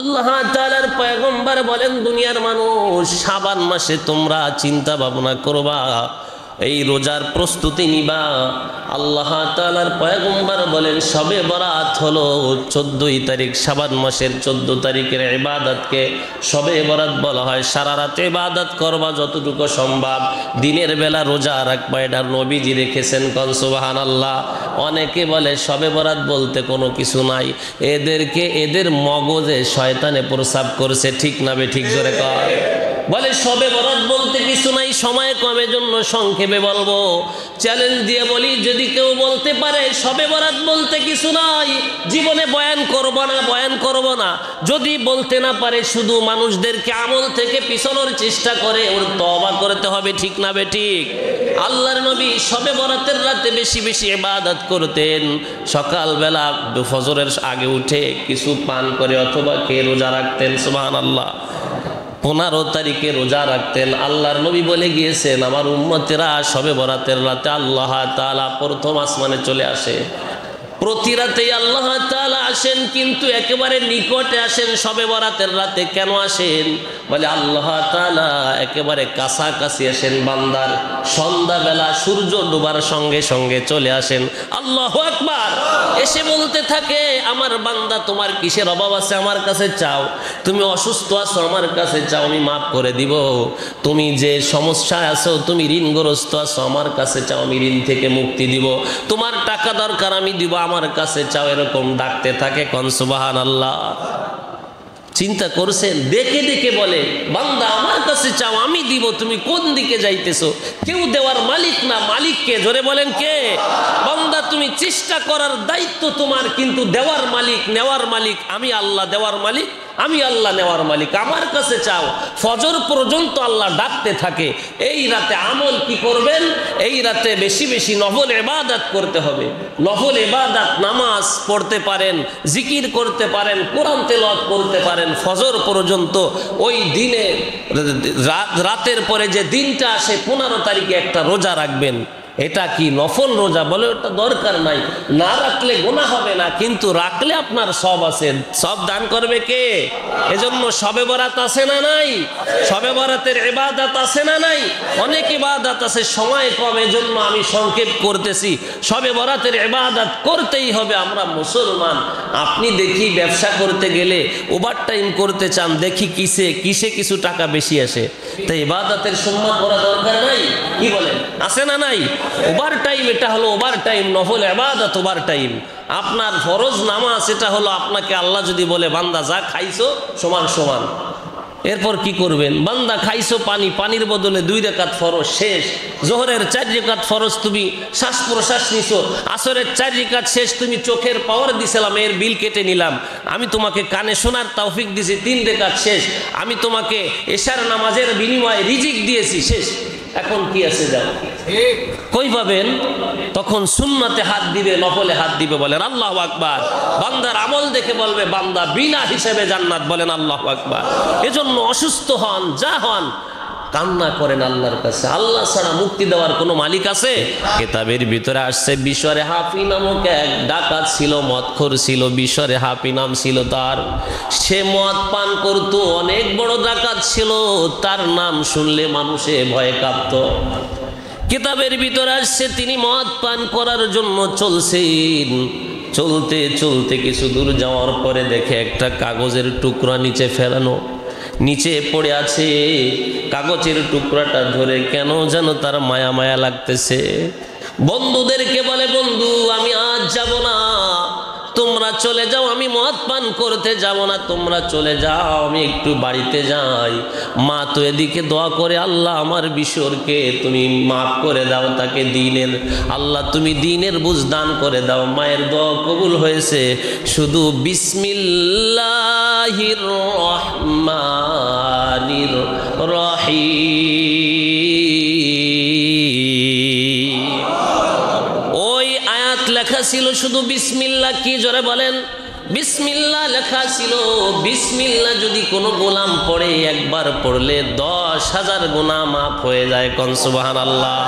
আল্লাহ তাআলার পয়গম্বর বলেন, দুনিয়ার মানুষ, শাবান মাসে তোমরা চিন্তা ভাবনা করবা, এই রোজার প্রস্তুতি নিবা। আল্লাহ তাআলার পয়গম্বর বলেন, শবে বরাত হলো 14 তারিখ, শাবান মাসের 14 তারিখের ইবাদতকে শবে বরাত বলা হয়। সারা রাত ইবাদত করবা যতটুকু সম্ভব, দিনের বেলা রোজা রাখবা। এটা নবীজি রেখেছেন, কোন সুবহানাল্লাহ। অনেকে বলে শবে বরাত বলতে কোনো কিছু নাই, এদের মগজে শয়তানে প্রসাব করছে, ঠিক না বে ঠিক? জোরে কয়। বলে শবে বরাত বলতে কিছু নাই, সময় কমের জন্য সংক্ষেপে বলবো। চ্যালেঞ্জ দিয়ে বলি, যদি কেউ বলতে পারে শবে বরাত বলতে কিছু নাই, জীবনে বয়ান করব না। যদি বলতে না পারে, শুধু মানুষদেরকে আমল থেকে পিছনোর চেষ্টা করে, ওর তওবা করতে হবে, ঠিক না বে ঠিক? আল্লাহর নবী শবে বরাতের রাতে বেশি বেশি ইবাদত করতেন। সকালবেলা ফজরের আগে উঠে কিছু পান করে অথবা খেয়ে রোজা রাখতেন, সুবহানাল্লাহ। 15 তারিখে রোজা রাখতেন। আল্লাহর নবী বলে গিয়েছেন, আমার উম্মতেরা শবে বরাতের রাতে আল্লাহ তাআলা প্রথম আসমানে চলে আসে। প্রতি রাতেই আল্লাহ তাআলা আসেন, কিন্তু একেবারে নিকটে আসেন শবে বরাতের রাতে। কেন আসেন? বলে আল্লাহ তাআলা একেবারে কাছাকাছি আসেন বান্দার। সন্ধ্যাবেলা সূর্য ডোবার সঙ্গে সঙ্গে চলে আসেন। আল্লাহু আকবার। এসে বলতে থাকে, আমার বান্দা, তোমার কিসের অভাব আছে আমার কাছে চাও। তুমি অসুস্থ আছো আমার কাছে চাও, আমি মাফ করে দিব। তুমি যে সমস্যায় আছো, তুমি ঋণগ্রস্ত আছো, আমার কাছে চাও, আমি ঋণ থেকে মুক্তি দিব। তোমার টাকা দরকার, আমি দিব, আমার কাছে চাও। এরকম ডাকতে থাকে, কোন সুবহানাল্লাহ। চিন্তা করছেন? দেখে দেখে বলে, বান্দা আমার কাছে চাও, আমি দিব। তুমি কোন দিকে যাইতেছো? কেউ দেওয়ার মালিক না, মালিক কে? জোরে বলেন কে? বান্দা, তুমি চেষ্টা করার দায়িত্ব তোমার, কিন্তু দেওয়ার মালিক, নেওয়ার মালিক আমি আল্লাহ। দেওয়ার মালিক আমি আল্লাহ, নেওয়ার মালিক আমার কাছে চাও। ফজর পর্যন্ত আল্লাহ ডাকতে থাকে। এই রাতে আমল কি করবেন? এই রাতে বেশি বেশি নফল ইবাদত করতে হবে। নফল ইবাদত, নামাজ পড়তে পারেন, জিকির করতে পারেন, কোরআন তেলাওয়াত করতে পারেন ফজর পর্যন্ত। ওই দিনে রাতের পরে যে দিনটা আসে 15 তারিখে একটা রোজা রাখবেন। এটা কি নফল রোজা? বলে ওটা দরকার নাই, না রাখলে গুনাহ হবে না, কিন্তু রাখলে আপনার সব আছে। সব দান করবে কে? এজন্য শবে বরাত আছে না নাই? শবে বরাতের ইবাদত আছে না নাই? অনেক ইবাদত আছে, সময় কম, এজন্য আমি সংক্ষেপ করতেছি। শবে বরাতের ইবাদত করতেই হবে। আমরা মুসলমান। আপনি দেখি ব্যবসা করতে গেলে ওভারটাইম করতে চান, দেখি কিসে কিছু টাকা বেশি আসে। তাই ইবাদতের সম্মান করা দরকার নাই? কি বলেন? আছে না নাই? ওভার টাইম, এটা হলো ওভার টাইম। নফল ইবাদত ওভার টাইম। আপনার ফরজ নামাজ, এটা হলো আপনাকে আল্লাহ যদি বলে, বান্দা যা খাইছো সমান সমান, এরপর কি করবেন? বান্দা খাইছো পানি, পানির বদলে 2 রাকাত ফরজ, শেষ। জোহরের 4 রাকাত ফরজ, তুমি শ্বাস প্রশ্বাস নিছো। আসরের 4 রাকাত শেষ, তুমি চোখের পাওয়ার দিছিলাম, এর বিল কেটে নিলাম। আমি তোমাকে কানে শোনার তৌফিক দিয়েছি, 3 রাকাত শেষ। আমি তোমাকে এশার নামাজের বিনিময়ে রিজিক দিয়েছি, শেষ। এখন কি আছে? যাও। কই পাবেন? তখন সুন্নাতে হাত দিবে, নফলে হাত দিবে। বলেন আল্লাহু আকবার। বান্দার আমল দেখে বলবে, বান্দা বিনা হিসেবে জান্নাত। বলেন আল্লাহু আকবার। এজন্য অসুস্থ হন, যা হন, কান্না করেন আল্লাহর কাছে। আল্লাহ ছাড়া মুক্তি দেওয়ার কোনো মালিক আছে? কিতাবের ভিতরে আসছে, বিশরে হাফি নামক এক ডাকাত ছিল, মদখোর ছিল। বিশরে হাফি নাম ছিল তার। সে মদ পান করতো, অনেক বড় ডাকাত ছিল। তার নাম শুনলে মানুষে ভয়ে কাঁপত। কিতাবের ভিতরে আসছে, তিনি মদ পান করার জন্য চলছেন। চলতে চলতে কিছু দূর যাওয়ার পরে দেখে একটা কাগজের টুকরা নিচে ফেলানো, নিচে পড়ে আছে। কাগজের টুকরাটা ধরে কেন যেন তার মায়া মায়া লাগতেছে। বন্ধুদেরকে বলে, বন্ধু আমি আজ যাব না, তোমরা চলে যাও। আমি মদ পান করতে যাব না, তোমরা চলে যাও, আমি একটু বাড়িতে যাই। মা তো এদিকে দোয়া করে, আল্লাহ আমার বিশোরকে তুমি মাফ করে দাও, তাকে দ্বীনের, আল্লাহ তুমি দ্বীনের বুঝ দান করে দাও। মায়ের দোয়া কবুল হয়েছে। শুধু বিসমিল্লাহির রহমানির রহিম, ওই আয়াত লেখা ছিল শুধু বিসমিল্লাহ। কি জোরে বলেন? বিসমিল্লাহ লেখা ছিল। বিসমিল্লাহ যদি কোনো গোলাম পড়ে, একবার পড়লে 10,000 গুনাহ মাফ হয়ে যায়। কোন সুবহানাল্লাহ।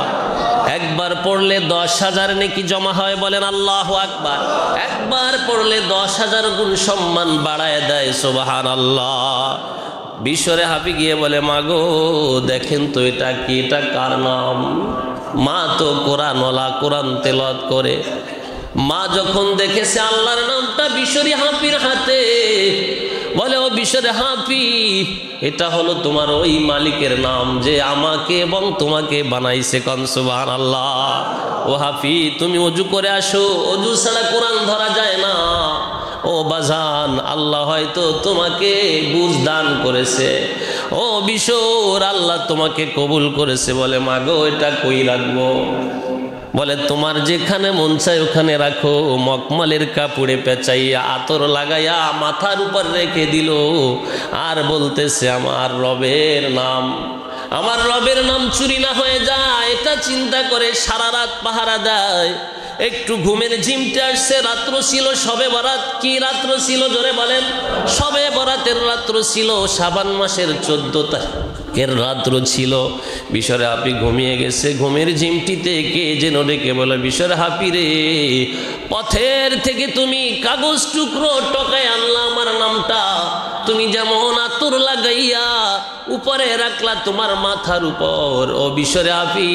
একবার পড়লে 10,000 নেকি জমা হয়, বলেন আল্লাহু আকবার। একবার পড়লে 10,000 গুণ সম্মান বাড়ায় দেয়, সুবহানাল্লাহ। বিশ্বরে হাফি গিয়ে বলে, মাগো দেখেন তো এটা কি, এটা কার নাম? মা তো কোরআনওয়ালা, কোরআন তেলাওয়াত করে। মা যখন দেখেছে আল্লাহর নামটা বিশ্বরি হাফির হাতে, বলে, ও বিশ্বরে হাফি, এটা হলো তোমার ওই মালিকের নাম যে আমাকে এবং তোমাকে বানাইছে। কোন সুবহানাল্লাহ। ও হাফি, তুমি ওযু করে আসো, ওযু ছাড়া কোরআন ধরা যায় না। ও বাজান, আল্লাহ হয়তো তোমাকে বুঝ দান করেছে। ও বিশোর, আল্লাহ তোমাকে কবুল করেছে। বলে, মাগো এটা কই রাখবো? বলে, তোমার যেখানে মন চায় ওখানে রাখো। মকমলের কাপড়ে পেঁচাইয়া আতর লাগাইয়া মাথার উপর রেখে দিল, আর বলতেছে আমার রবের নাম, আমার রবের নাম চুরি না হয়ে যায় এটা চিন্তা করে সারা রাত পাহারা দেয়। একটু ঘুমের ঝিমটে আসছে, রাত্র ছিল শবে বরাত। কি রাত্র ছিল জোরে বলেন? শবে বরাতের রাত্র ছিল, শাবান মাসের 14 তারিখের রাত্র ছিল। বিশরে হাফি ঘুমিয়ে গেছে। ঘুমের ঝিমটিতে কে যেন ডেকে বলে, বিশরে হাফি রে, পথের থেকে তুমি কাগজ টুকরো টকায় আনলা আমার নামটা, তুমি যেমন আতর লাগাইয়া উপরে রাখলা তোমার মাথার উপর। ও বিশরে হাফি,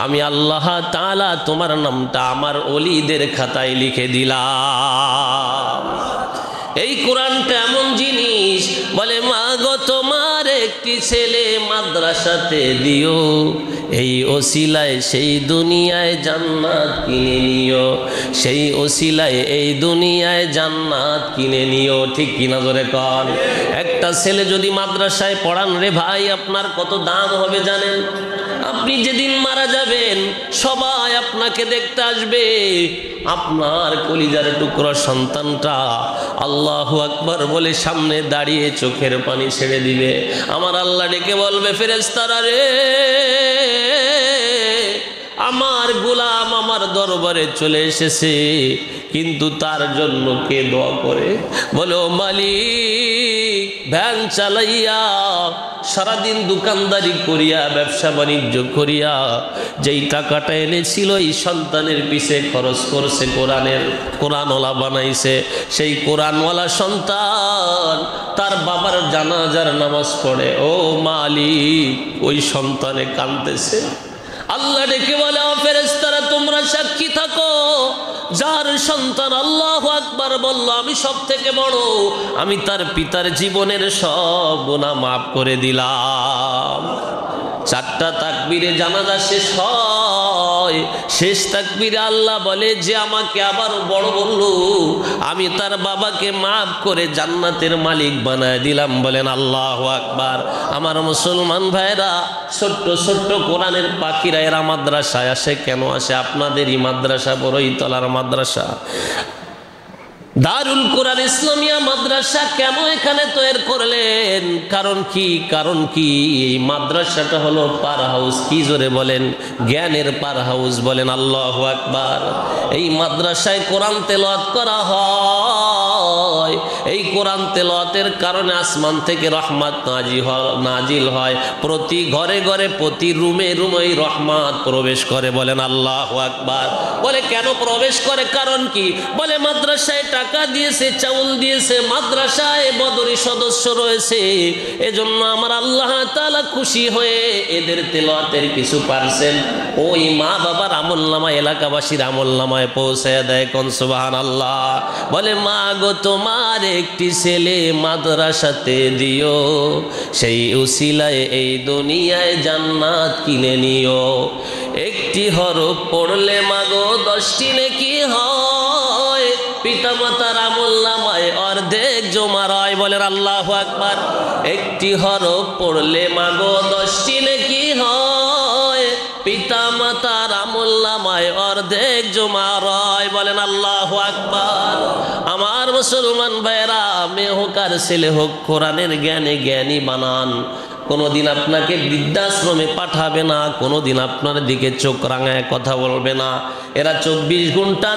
আমি আল্লাহ তাআলা তোমার নামটা আমার ওলিদের খাতায় লিখে দিলাম। এই কোরআনটা এমন জিনিস, বলে, মা গো তোমার একটি ছেলে মাদ্রাসাতে দিও, এই ওসিলায় সেই দুনিয়ায় জান্নাত কিনে নিও, সেই ওসিলায় এই দুনিয়ায় জান্নাত কিনে নিও। ঠিক কিনা জোরে কর? একটা ছেলে যদি মাদ্রাসায় পড়ান রে ভাই, আপনার কত দাম হবে জানেন? আপনি যেদিন মারা যাবেন সবাই আপনাকে দেখতে আসবে, আপনার কলিজার টুকরা সন্তানটা আল্লাহু আকবার বলে সামনে দাঁড়িয়ে চোখের পানি ছেড়ে দিবে। আমার আল্লাহ ডেকে বলবে, ফেরেশতারা রে, আমার গোলাম আমার দরবারে চলে এসেছে, কিন্তু তার জন্য কে দোয়া করে? বলে, ও মালিক, ভ্যান চালাইয়া সারাদিন দোকানদারি করিয়া ব্যবসা বাণিজ্য করিয়া যেই টাকাটা এনেছিল এই সন্তানের পিছে খরচ করছে, কোরআনওয়ালা বানাইছে। সেই কোরআনওয়ালা সন্তান তার বাবার জানাজার নামাজ পড়ে, ও মালিক, ওই সন্তানে কাঁদতেছে। আল্লাহ ডেকে বলে, ও ফেরেশতারা তোমরা সাক্ষী থাকো, যার সন্তান আল্লাহু আকবার বলল আমি সব থেকে বড়, আমি তার পিতার জীবনের সব গুনাহ মাফ করে দিলাম। 4টা তাকবীরে জানাজা শেষ হয়। শেষ তাকবীরে আল্লাহ বলে, যে আমাকে আবার বড় বলল আমি তার বাবাকে মাফ করে জান্নাতের মালিক বানায় দিলাম। বলেন আল্লাহু আকবার। আমার মুসলমান ভাইরা, ছোট্ট ছোট্ট কোরআনের পাখিরা এরা মাদ্রাসায় আসে কেন আসে? আপনাদেরই মাদ্রাসা, বড়ইতলার মাদ্রাসা দারুল কোরআন ইসলামিয়া মাদ্রাসা কেন এখানে তৈরি করলেন? কারণ কি? কারণ কি? এই মাদ্রাসাটা হলো পার হাউস। কি জোরে বলেন? জ্ঞানের পার হাউস। বলেন আল্লাহু আকবার। এই মাদ্রাসায় কোরআন তেলাওয়াত করা হয়। এই কোরআন তেলাওয়াতের কারণে আসমান থেকে রহমত নাজিল হয়। প্রতি ঘরে ঘরে, প্রতি রুমে রুমে রহমত প্রবেশ করে। বলেন আল্লাহু আকবার। বলে কেন প্রবেশ করে? কারণ কি? বলে মাদ্রাসায় টাকা দিয়েছে, চাউল দিয়েছে, মাদ্রাসায় বদরি সদস্য রয়েছে, এজন্য আমার আল্লাহ তাআলা খুশি হয়ে এদের তেলাওয়াতের কিছু পার্সেন্ট ওই মা বাবার আমলনামায়, এলাকাবাসীর আমলনামায় পৌঁছায় দেয়। কোন সুবহানাল্লাহ। বলে, মা গো তোমার একটি ছেলে মাদ্রাসাতে দিও, সেই উসিলায় এই দুনিয়ায় জান্নাত কিনে নিও। একটি হরফ পড়লে মা গো 10টি নেকি হয়, পিতা মাতার আমলনামায় অর্ধেক জমা হয়। বলেন আল্লাহু আকবার। একটি হরফ পড়লে মা গো 10টি নেকি হয়, পিতা মাতার আমলনামায় অর্ধেক জমা হয়। বলেন আল্লাহু আকবার। আমার মুসলমান ভাইরা, মেয়ে হোক আর ছেলে হোক, কোরআনের জ্ঞানে জ্ঞানী বানান, কোনোদিন আপনাকে বৃদ্ধাশ্রমে পাঠাবে না, কোনোদিন আপনার দিকে চোখ রাঙায় কথা বলবে না। এরা 24 ঘন্টা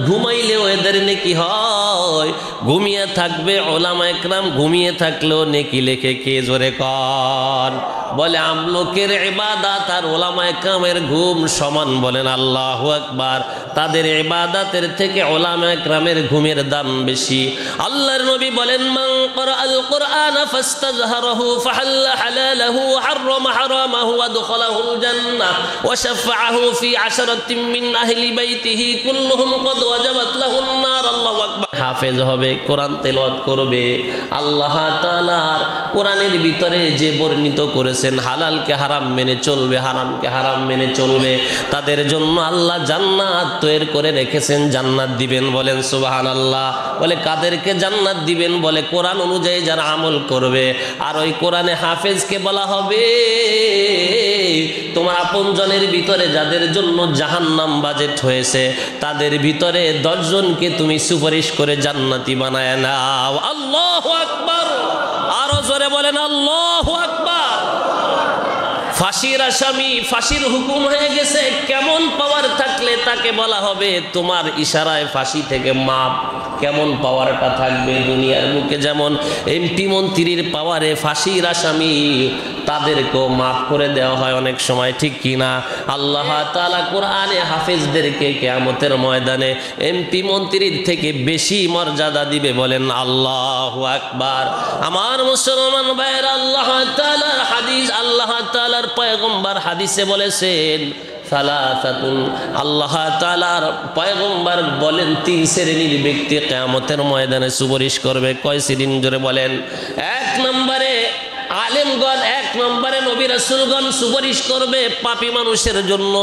ঘুমাইলেও এদের নেকি হয়, ঘুমিয়ে থাকবে। ওলামা একরাম ঘুমিয়ে থাকলেও নেকি লেখে কে জোরে কর? বলে আমলোকের ইবাদত আর ওলামা একরামের ঘুম সমান, বলেন আল্লাহু আকবার। তাদের ইবাদতের থেকে ওলামা একরামের ঘুমের দাম বেশি। আল্লাহর নবী বলেন, মান ক্বরাআল কুরআন ফাস্তাজহারাহু ফাহাল্লা হালালাহু ওয়া হাররামা হারামাহু ওয়া দুখালাহুল জান্নাহ ওয়া শাফাআহু ফি আশরাতিন মিন আহলি বাইতিহি কুল্লুহুম ক্বাদ ওয়াজাবাত লাহুন নার। আল্লাহু আকবার। হাফেজ হবে, কোরআন তেলাওয়াত করবে। আল্লাহ তাআলার কোরআনের ভিতরে যে বর্ণিত করেছেন হালালকে হারাম মেনে চলবে, হারামকে হারাম মেনে চলবে, তাদের জন্য আল্লাহ জান্নাত তৈরি করে রেখেছেন, জান্নাত দিবেন। বলেন সুবহানাল্লাহ। বলে কাদেরকে জান্নাত দিবেন? বলে কোরআন অনুযায়ী যারা আমল করবে। আর ওই কোরআনে হাফেজকে বলা হবে তোমার আপনজনের ভিতরে যাদের জন্য জাহান্নাম বাজেট হয়েছে তাদের ভিতরে 10 জনকে তুমি সুপারিশ করে জান্নাতি বানায় নাও। আল্লাহু আকবার। আরো জোরে বলেন আল্লাহু আকবার। ফাঁসির আসামি, ফাঁসির হুকুম হয়ে গেছে, কেমন পাওয়ার থাকলে তাকে বলা হবে তোমার ইশারায় ফাঁসি থেকে মাপ? কেমন পাওয়ারটা থাকবে? দুনিয়ার মুখে যেমন এমপি মন্ত্রীর পাওয়ারে ফাঁসির আসামি তাদেরকেও মাফ করে দেওয়া হয় অনেক সময়, ঠিক কিনা? আল্লাহ তাআলা কোরআনে হাফেজদেরকে কিয়ামতের ময়দানে এমপি মন্ত্রীর থেকে বেশি মর্যাদা দিবে। বলেন আল্লাহু আকবার। আমার মুসলমান ভাইয়েরা, আল্লাহ তাআলার হাদিস, আল্লাহ তাআলার পয়গম্বর হাদিসে বলেছেন সালাসাতুন, আল্লাহ তাআলার পয়গম্বর বলেন 3 শ্রেণীর ব্যক্তি কিয়ামতের ময়দানে সুপারিশ করবে। কয় শ্রেণী? জোরে বলেন। 1 নম্বরে আলেমগণ, 1 নম্বরে নবী রাসূলগণ সুপারিশ করবে পাপী মানুষের জন্য।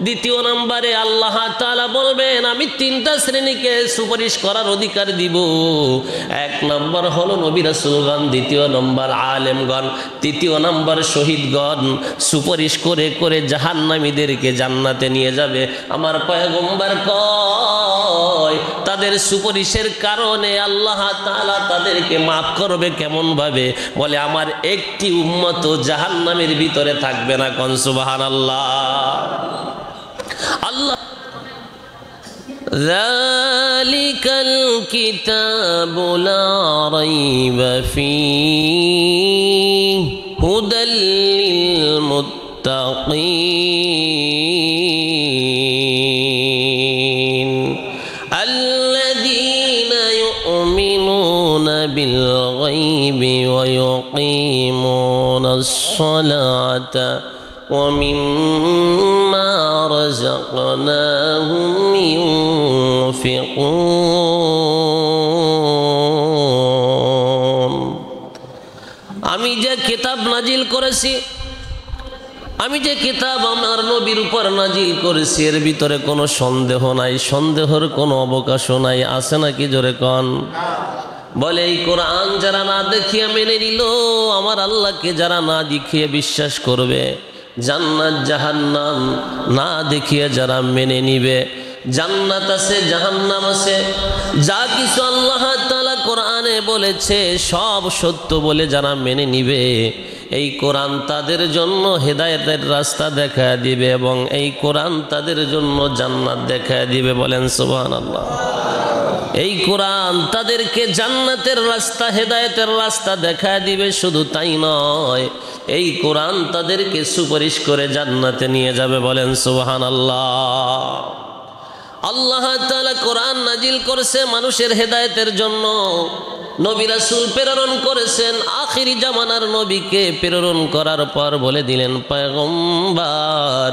2 নম্বরে আল্লাহ তাআলা বলবেন আমি 3টা শ্রেণীকে সুপারিশ করার অধিকার দিব। 1 নম্বর হলো নবী রাসূলগণ, 2 নম্বর আলেমগণ, 3 নম্বর শহীদগণ। সুপারিশ করে করে জাহান্নামীদেরকে জান্নাতে নিয়ে যাবে। আমার পয়গম্বর কয় তাদের সুপারিশের কারণে আল্লাহ তাআলা তাদেরকে মাফ করবে। কেমন ভাবে? বলে আমার একটি উম্মত জাহান্নামের ভিতরে থাকবে না। কোন সুবহানাল্লাহ। আল্লাহ যালিকাল কিতাবু লা রাইবা ফীহি হুদাল লিল মুত্তাকিন আল্লাযীনা ইউমিনুনা বিল গায়বি ওয়া ইউকিমুনাস সালাতা ওয়া মিম্মা রাযাকনাহুম ইউনফিকুন। আমি যে কিতাব নাজিল করেছি, আমি যে কিতাব আমার নবীর উপর নাজিল করেছি এর ভিতরে কোনো সন্দেহ নাই, সন্দেহের কোনো অবকাশও নাই। আছে নাকি? জোরে কন। বলে এই কোরআন যারা না দেখিয়ে মেনে নিল, আমার আল্লাহকে যারা না দেখিয়ে বিশ্বাস করবে, জান্নাত জাহান্নাম না দেখিয়ে যারা মেনে নিবে, জান্নাত আছে জাহান্নাম আছে, যা কিছু আল্লাহ তাআলা কোরআনে বলেছে সব সত্য বলে যারা মেনে নিবে, এই কোরআন তাদের জন্য হেদায়েতের রাস্তা দেখায় দিবে এবং এই কোরআন তাদের জন্য জান্নাত দেখায় দিবে। বলেন সুবহানাল্লাহ। এই কোরআন তাদেরকে জান্নাতের রাস্তা, হেদায়েতের রাস্তা দেখায় দিবে। শুধু তাই নয়, এই কোরআন তাদেরকে সুপারিশ করে জান্নাতে নিয়ে যাবে। বলেন সুবহানাল্লাহ। আল্লাহ তাআলা কোরআন নাজিল করেছে মানুষের হেদায়েতের জন্য। নবী রাসূল প্রেরণ করেছেন, আখিরি জামানার নবীকে প্রেরণ করার পর বলে দিলেন, পয়গম্বর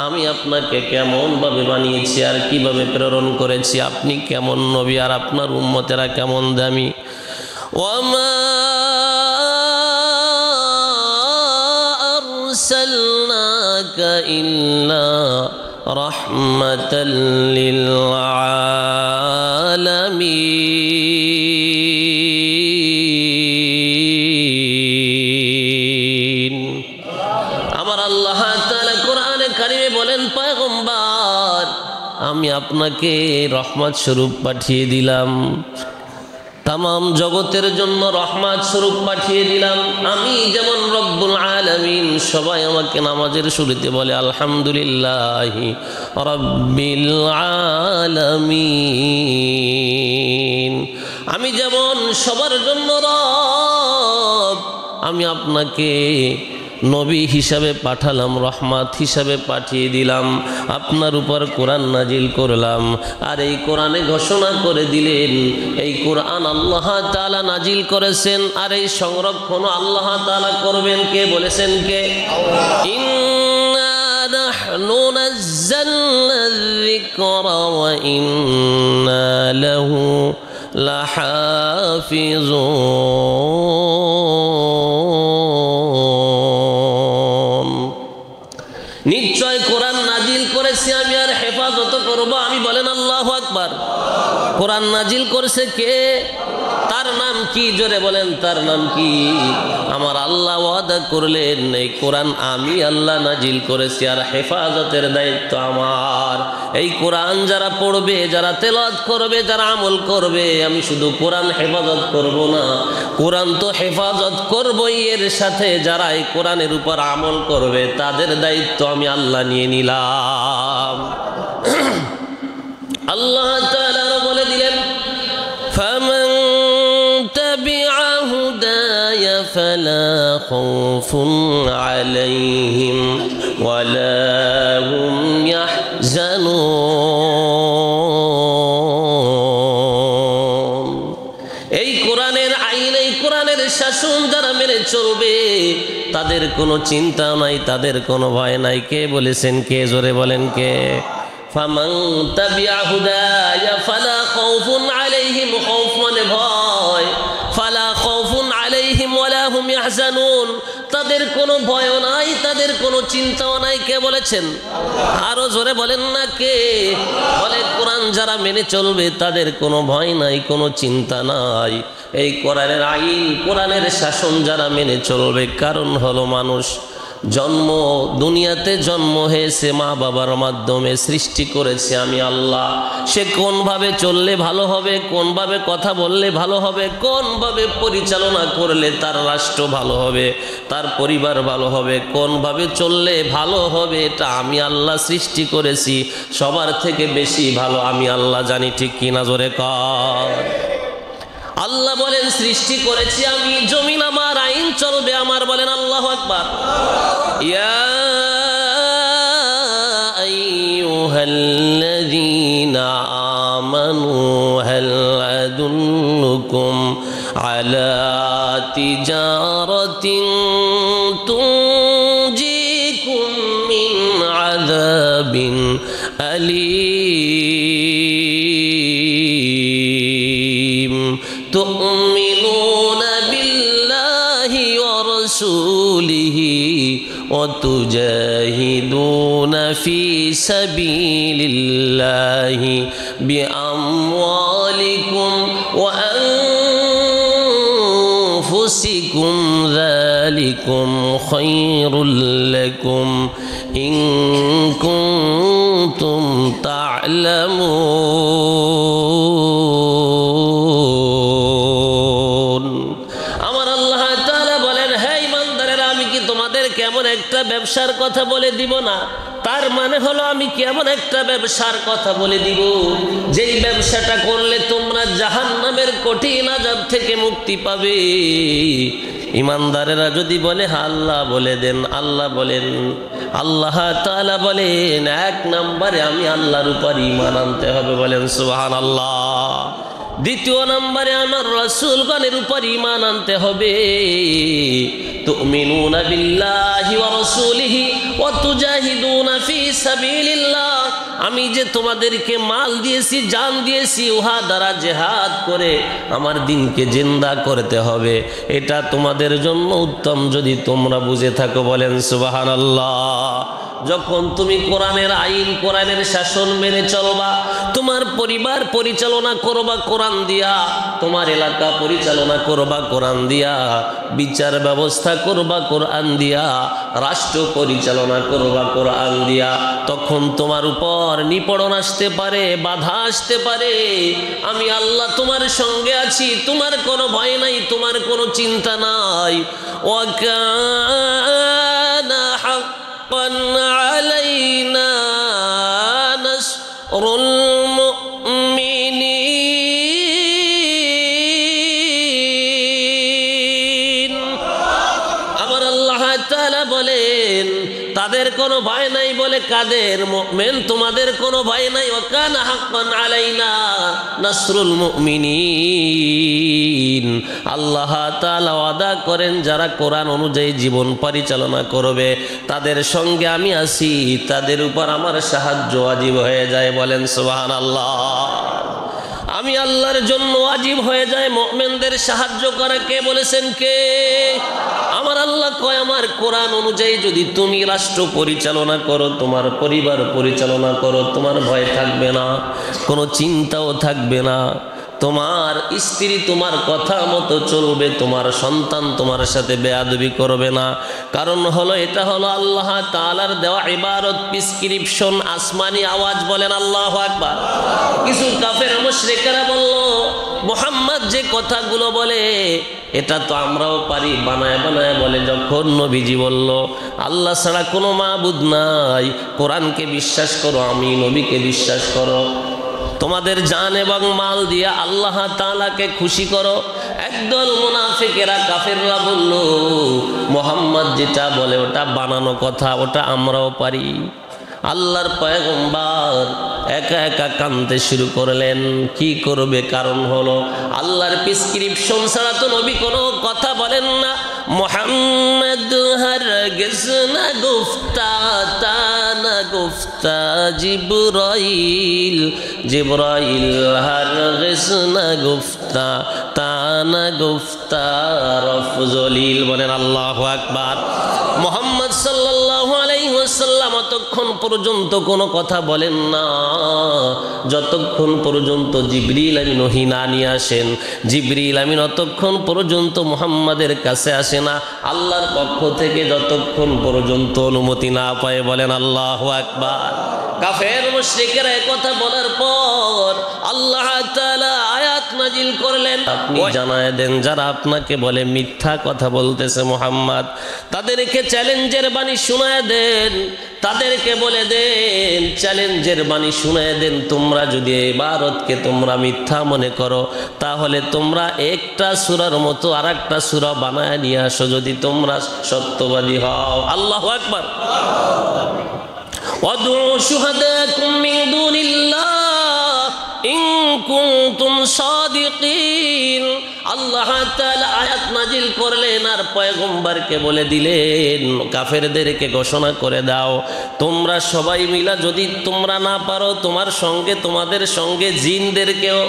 আমি আপনাকে কেমন ভাবে বানিয়েছি আর কিভাবে প্রেরণ করেছি, আপনি কেমন নবী আর আপনার উম্মতেরা কেমন দামি। ওয়ামা আরসালনাকা ইল্লা রাহমাতাল লিল আলামিন। আমার আল্লাহ তাআলা কোরআনে কারিমে বলেন, পয়গম্বর আমি আপনাকে রহমত স্বরূপ পাঠিয়ে দিলাম। तमाम जगतेर जन्य रहमत स्वरूप पाठिए दिलाम। आमी जेमन रब्बुल आलामीन सबाई आमाके नामाजेर शुरूते बोले आलहामदुलिल्लाहि रब्बिल आलामीन। आमी जेमन सबार जन्य रब, आमी आपनाके नबी हिसाबे पाठालाम, रहमत हिसाबे पाठिए दिलाम, आपनार ऊपर कुरान नाजिल करलाम। और এই কোরআনে ঘোষণা করে দিলেন এই কোরআন আল্লাহ তাআলা নাজিল করেছেন, আর এই সংরক্ষণ আল্লাহ তাআলা করবেন। কে বলেছেন? কে? ইন্না নাহনু নাযালনা যিকরা ওয়া ইন্না লাহু লাহাফিজুন। নিশ্চয় কোরআন নাজিল করেছি আমি, আর হেফাজত করব আমি। বলেন আল্লাহু আকবার। কোরআন নাজিল করেছে কে? তার নাম কি? জোরে বলেন, তার নাম কি? আমার আল্লাহ ওয়াদা করলেন এই কোরআন আমি আল্লাহ নাজিল করেছি, আর হেফাজতের দায়িত্ব আমার। এই কোরআন যারা পড়বে, যারা তেলাওয়াত করবে, যারা আমল করবে, আমি শুধু কোরআন হেফাজত করব না, কোরআন তো হেফাজত করবই, এর সাথে যারা এই কোরআনের উপর আমল করবে তাদের দায়িত্ব আমি আল্লাহ নিয়ে নিলাম। আল্লাহ তাআলা বলে দিলেন ফামান তাবিআ হুদায়া ফালা খাউফুন আলাইহিম ওয়ালা হুম ইয়াহজানুন। এই কোরআনের আইন, এই কোরআনের শাসন যারা মেনে চলবে তাদের কোনো চিন্তা নাই, তাদের কোনো ভয় নাই। কে বলেছেন? কে? জোরে বলেন কে? ফামান তাবিআ হুদায়া ফালা খাউফুন আলাইহিম, খাউফ মানে ভয়, ফালা খাউফুন আলাইহিম ওয়ালা হুম ইয়াহজানুন, তাদের কোনো ভয় নাই, তাদের কোনো চিন্তাও নাই। কে বলেছেন? আরো জোরে বলেন না কে? বলে কোরআন যারা মেনে চলবে তাদের কোনো ভয় নাই, কোনো চিন্তা নাই। এই কোরআনের আইন, কোরআনের শাসন যারা মেনে চলবে, কারণ হলো মানুষ জন্ম, দুনিয়াতে জন্ম হয়েছে মা বাবার মাধ্যমে, সৃষ্টি করেছে আমি আল্লাহ। সে কোনভাবে চললে ভালো হবে, কোনভাবে কথা বললে ভালো হবে, কোনভাবে পরিচালনা করলে তার রাষ্ট্র ভালো হবে, তার পরিবার ভালো হবে, কোনভাবে চললে ভালো হবে, এটা আমি আল্লাহ সৃষ্টি করেছি। সবার থেকে বেশি ভালো আমি আল্লাহ জানি। ঠিক কিনা? জোরে কর। আল্লাহ বলেন সৃষ্টি করেছি আমি, জমিন আমার, আইন চলবে আমার। বলেন আল্লাহু আকবার। ইয়া আইয়ুহাল্লাযীনা আমানু হাল আদুল্লুকুম আলা তিজারাতিন তুনজিকুম মিন আযাবিন আলীম। তুমিনুনা বিল্লাহি ওয়া রাসূলিহি ওয়া তুজাহিদুনা ফি সাবিলিল্লাহি বিআমওয়ালিকুম ওয়া আনফুসিকুম যালিকুম খায়রুল লাকুম ইন কুনতুম তা'লামুন। আমার আল্লাহ তাআলা বলেন, হে ঈমানদারেরা, আমি কি তোমাদের কেমন একটা ব্যবসার কথা বলে দিব না? তার মানে হলো আমি কেমন একটা ব্যবসার কথা বলে দিব, যেই ব্যবসাটা করলে তোমরা জাহান্নামের কঠিন আযাব থেকে মুক্তি পাবে। ঈমানদারেরা যদি বলে আল্লাহ বলে দেন, আল্লাহ বলেন, আল্লাহ তাআলা বলেন এক নম্বরে আমি আল্লাহর উপর ঈমান আনতে হবে। বলেন সুবহানাল্লাহ। দ্বিতীয় নম্বরে আমার রাসূলগণের উপর ঈমান আনতে হবে। তুমিনুনা বিল্লাহি ওয়া রাসূলিহি ওয়া তুজাহিদুনা ফি সাবিলিল্লাহ, আমি যে তোমাদেরকে মাল দিয়েছি, জান দিয়েছি, উহা দ্বারা জিহাদ করে আমার দ্বীনকে জিন্দা করতে হবে। এটা তোমাদের জন্য উত্তম যদি তোমরা বুঝে থাকো। বলেন সুবহানাল্লাহ। যখন তুমি কোরআনের আইন কোরআনের শাসন মেনে চলবা, তোমার পরিবার পরিচালনা করবা কোরআন দিয়া, তোমার এলাকা পরিচালনা করবা কোরআন দিয়া, বিচার ব্যবস্থা করবা কোরআন দিয়া, রাষ্ট্র পরিচালনা করবা কোরআন দিয়া, তখন তোমার উপর নিপীড়ন আসতে পারে, বাধা আসতে পারে, আমি আল্লাহ তোমার সঙ্গে আছি, তোমার কোনো ভয় নাই, তোমার কোনো চিন্তা নাই। ওয়াকানা হাক্কান আলাইনা নাসরুল মুমিনিন। আমার আল্লাহ তাআলা বলেন তাদের কোনো ভয় নাই বলে কাদের? মুমিন, তোমাদের কোনো ভয় নাই। ওয়াকানা হাক্কান আলাইনা নাসরুল মুমিনিন। আল্লাহ তাআলা ওয়াদা করেন যারা কোরআন অনুযায়ী জীবন পরিচালনা করবে তাদের সঙ্গে আমি আছি, তাদের উপর আমার সাহায্য ওয়াজিব হয়ে যায়। বলেন সুবহানাল্লাহ। আমি আল্লাহর জন্য ওয়াজিব হয়ে যায় মুমিনদের সাহায্য করা। কে বলেছেন? কে? আমার আল্লাহ কয় আমার কোরআন অনুযায়ী যদি তুমি রাষ্ট্র পরিচালনা করো, তোমার পরিবার পরিচালনা করো, তোমার ভয় থাকবে না, কোনো চিন্তাও থাকবে না, তোমার স্ত্রী তোমার কথা মতো চলবে, তোমার সন্তান তোমার সাথে বেয়াদবি করবে না। কারণ হলো এটা হলো আল্লাহ তাআলার দেওয়া ইবারত, প্রেসক্রিপশন, আসমানি আওয়াজ। বলেন আল্লাহু আকবার। কিছু কাফের মুশরিকরা বলল মুহাম্মদ যে কথাগুলো বলে এটা তো আমরাও পারি, বানায় বানায় বলে। যখন নবীজি বলল আল্লাহ ছাড়া কোনো মাবুদ নাই, কোরআনকে বিশ্বাস করো, আমি নবীকে বিশ্বাস করো, তোমাদের জান এবং মাল দিয়া আল্লাহ তাআলাকে খুশি করো, একদল মুনাফিকেরা কাফেররা বলল মুহাম্মদ যেটা বলে ওটা বানানো কথা, ওটা আমরাও পারি। আল্লাহর পয়গম্বর একা একা কাঁদতে শুরু করলেন। কি করবে? কারণ হলো আল্লাহর প্রেসক্রিপশন ছাড়া তো নবী কোনো কথা বলেন না। মুহাম্মদ হরগিজ না গুফতা তা না গুফতা জিবরাইল, জিবরাইল হরগিজ না গুফতা তা না গুফতা রফজলিল। বলেন আল্লাহু আকবার। মুহাম্মদ সাল্লাল্লাহু আলাইহি ওয়াসাল্লাম ততক্ষণ পর্যন্ত কোনো কথা বলেন না যতক্ষণ পর্যন্ত জিবরিল আমিন ওহী না নিয়ে আসেন। জিবরিল আমিন ততক্ষণ পর্যন্ত মুহাম্মাদের কাছে আসে না আল্লাহর পক্ষ থেকে, যতক্ষণ পর্যন্ত অনুমতি না পায়। বলেন আল্লাহু আকবার। কাফের মুশরিকেরা কথা বলার পর আল্লাহ তাআলা আয়াত নাজিল করলেন, আপনি জানায় দেন যারা আপনাকে বলে মিথ্যা কথা বলতেছে মুহাম্মদ, তাদেরকে চ্যালেঞ্জের বাণী শোনায় দেন, তাদেরকে বলে দেন, চ্যালেঞ্জের বাণী শুনায় দেন, তোমরা যদি এই ইবারতকে তোমরা মিথ্যা মনে করো তাহলে তোমরা একটা সূরার মতো আরেকটা সূরা বানায় নিয়ে আসো যদি তোমরা সত্যবাদী হও। আল্লাহু আকবার। ওয়াদউ শুহাদাকুম মিন দুনিল্লাহ ইন কুনতুম সাদিকিন। আল্লাহ তাআলা আয়াত নাজিল করলেন আর পয়গম্বরকে বলে দিলেন, কাফেরদেরকে ঘোষণা করে দাও তোমরা সবাই মিলা যদি তোমরা না পারো তোমার সঙ্গে তোমাদের সঙ্গে জিনদেরকেও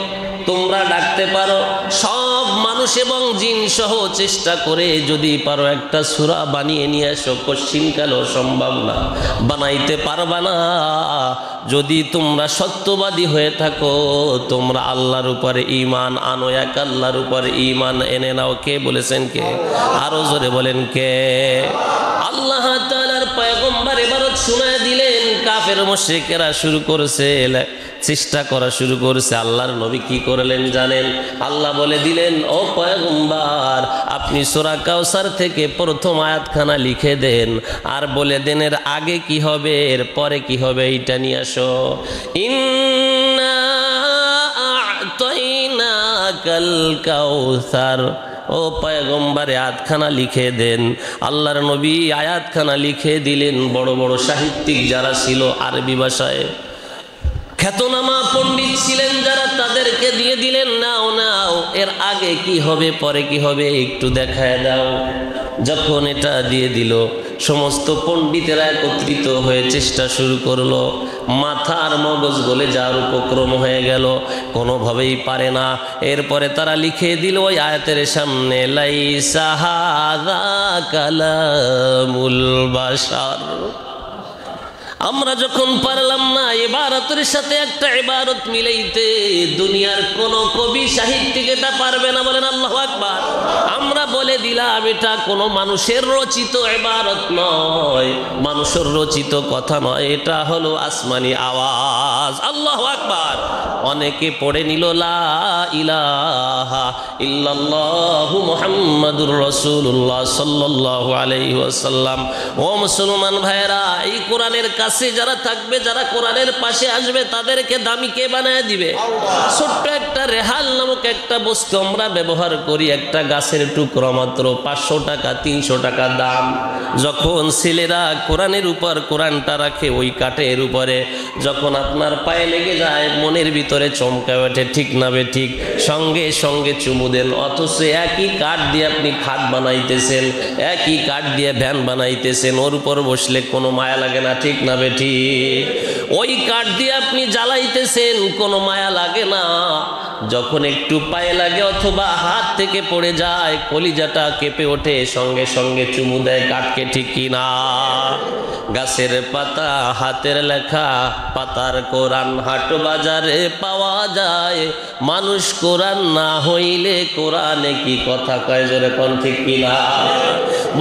তোমরা ডাকতে পারো, সব মানুষ এবং জিন সহ চেষ্টা করে যদি পারো একটা সূরা বানিয়ে নিয়ে এসো। কশ্চিনকালও সম্ভব না, বানাইতে পারবা না। যদি তোমরা সত্যবাদী হয়ে থাকো তোমরা আল্লাহর উপরে ঈমান আনো, এক আল্লাহর উপরে ঈমান এনে নাও। কে বলেছেন? কে? আরো জোরে বলেন কে? আল্লাহ তাআলার পয়গম্বর ইবারত শুনায় দিলেন। কাফের মুশরিকেরা শুরু করেছে চেষ্টা করা শুরু করেছে। আল্লাহর নবী কি করলেন জানেন? আল্লাহ বলে দিলেন, ও পয়গম্বর আপনি সূরা কাউসার থেকে প্রথম আয়াতখানা লিখে দেন আর বলে দেন এর আগে কি হবে এর পরে কি হবে এইটা নিয়ে আসো। ইন্না আ'তাইনাকাল কাউসার। ও পয়গম্বর আয়াতখানা লিখে দেন। আল্লাহর নবী আয়াতখানা লিখে দিলেন। বড় বড় সাহিত্যিক যারা ছিল আরবি ভাষায় খ্যাতনামা পণ্ডিত ছিলেন যারা, তাদেরকে দিয়ে দিলেন, নাও নাও এর আগে কি হবে পরে কি হবে একটু দেখায় দাও। যখন এটা দিয়ে দিল সমস্ত পণ্ডিতেরা একত্রিত হয়ে চেষ্টা শুরু করলো। মাথা আর মগজ গলে যাওয়ার উপক্রম হয়ে গেল, কোনোভাবেই পারে না। এরপরে তারা লিখে দিল ওই আয়াতের সামনে, লাইসা হাযা কালামুল বাশার। আমরা যখন পারলাম না ইবারতের সাথে একটা ইবারত মিলাইতে, দুনিয়ার কোন কবি সাহিত্যিক এটা পারবে না, বলেন আল্লাহু আকবার। আমরা বলে দিলাম এটা কোনো মানুষের রচিত ইবারত নয়, মানুষের রচিত কথা নয়, এটা হলো আসমানি আওয়াজ। আল্লাহু আকবার। অনেকে পড়ে নিল লা ইলাহা ইল্লাল্লাহু মুহাম্মাদুর রাসূলুল্লাহ সাল্লাল্লাহু আলাইহি ওয়াসাল্লাম। ও মুসলমান ভাইরা, এই কোরআনের কাছে যারা থাকবে, যারা কোরআনের পাশে আসবে, তাদেরকে দামি কে বানায় দিবে? ছোট্ট একটা রেহাল নামক একটা বস্তু আমরা ব্যবহার করি, একটা গাছের টুকরো, মাত্র 500 টাকা 300 টাকা দাম। যখন ছেলেরা কোরআনের উপর কোরআনটা রাখে ওই কাঠের উপরে, যখন আপনার পায়ে লেগে যায় মনের ভিতরে চমকা ওঠে, ঠিক না বে ঠিক? সঙ্গে সঙ্গে চুমু দেন। অথচ একই কাঠ দিয়ে আপনি খাট বানাইতেছেন, একই কাঠ দিয়ে ভ্যান বানাইতেছেন, ওর উপর বসলে কোনো মায়া লাগে না, ঠিক না বে ঠিক? ওই কাঠ দিয়ে আপনি জ্বালাইতেছেন, কোনো মায়া লাগে না। যখন একটু পায়ে লাগে অথবা হাত থেকে পড়ে যায়, কলিজাটা কেঁপে ওঠে, সঙ্গে সঙ্গে চুমু দেয় কাঠকে, ঠিক কি না? গাছের পাতা হাতের লেখা, পাতার কোরআন হাট বাজারে পাওয়া যায়। মানুষ কোরআন না হইলে কোরআনে কি কথা কয়, জোরে কোন, ঠিক কি না?